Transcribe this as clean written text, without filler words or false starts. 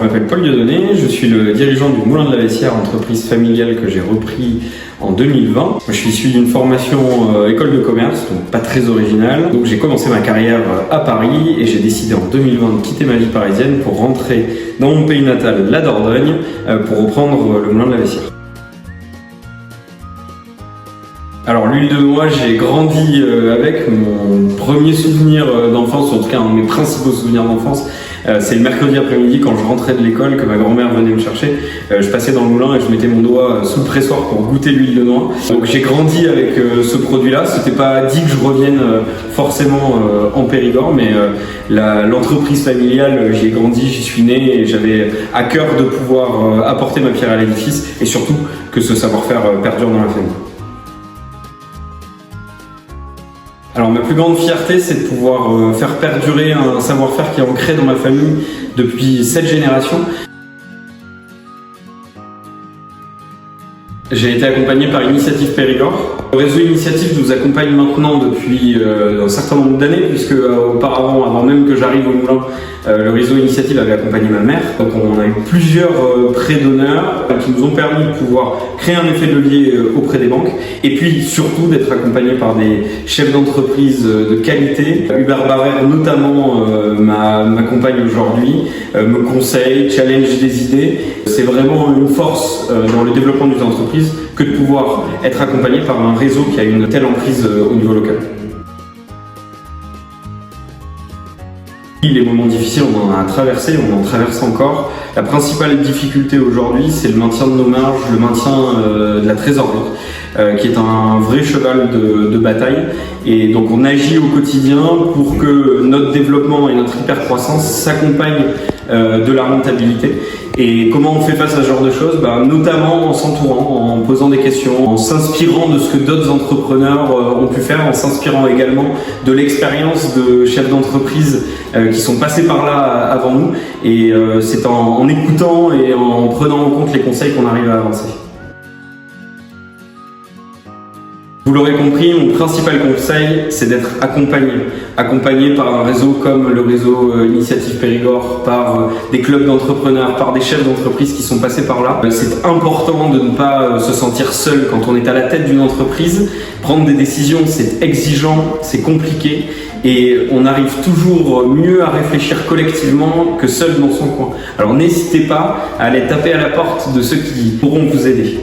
m'appelle Paul Dieudonné, je suis le dirigeant du Moulin de la Vessière, entreprise familiale que j'ai repris en 2020. Je suis issu d'une formation école de commerce, donc pas très originale. Donc j'ai commencé ma carrière à Paris et j'ai décidé en 2020 de quitter ma vie parisienne pour rentrer dans mon pays natal, la Dordogne, pour reprendre le Moulin de la Vessière. Alors l'huile de noix, j'ai grandi avec. Mon premier souvenir d'enfance, en tout cas un de mes principaux souvenirs d'enfance, c'est le mercredi après-midi quand je rentrais de l'école, que ma grand-mère venait me chercher. Je passais dans le moulin et je mettais mon doigt sous le pressoir pour goûter l'huile de noix. Donc j'ai grandi avec ce produit-là. C'était pas dit que je revienne forcément en Périgord, mais l'entreprise familiale, j'y ai grandi, j'y suis né et j'avais à cœur de pouvoir apporter ma pierre à l'édifice et surtout que ce savoir-faire perdure dans la famille. Alors ma plus grande fierté, c'est de pouvoir faire perdurer un savoir-faire qui est ancré dans ma famille depuis 7 générations. J'ai été accompagné par Initiative Périgord. Le réseau Initiative nous accompagne maintenant depuis un certain nombre d'années, puisque auparavant, avant même que j'arrive au Moulin, le réseau Initiative avait accompagné ma mère. Donc on a eu plusieurs prêts d'honneur qui nous ont permis de pouvoir créer un effet de levier auprès des banques et puis surtout d'être accompagné par des chefs d'entreprise de qualité. Hubert Barrère notamment m'accompagne aujourd'hui, me conseille, challenge des idées. C'est vraiment une force dans le développement d'une entreprise que de pouvoir être accompagné par un réseau qui a une telle emprise au niveau local. Les moments difficiles, on en a traversé, on en traverse encore. La principale difficulté aujourd'hui, c'est le maintien de nos marges, le maintien de la trésorerie, qui est un vrai cheval de bataille. Et donc on agit au quotidien pour que notre développement et notre hypercroissance s'accompagnent de la rentabilité. Et comment on fait face à ce genre de choses? Notamment en s'entourant, en posant des questions, en s'inspirant de ce que d'autres entrepreneurs ont pu faire, en s'inspirant également de l'expérience de chefs d'entreprise qui sont passés par là avant nous. Et c'est en écoutant et en prenant en compte les conseils qu'on arrive à avancer. Vous l'aurez compris, mon principal conseil, c'est d'être accompagné par un réseau comme le réseau Initiative Périgord, par des clubs d'entrepreneurs, par des chefs d'entreprise qui sont passés par là. C'est important de ne pas se sentir seul quand on est à la tête d'une entreprise. Prendre des décisions, c'est exigeant, c'est compliqué et on arrive toujours mieux à réfléchir collectivement que seul dans son coin. Alors n'hésitez pas à aller taper à la porte de ceux qui pourront vous aider.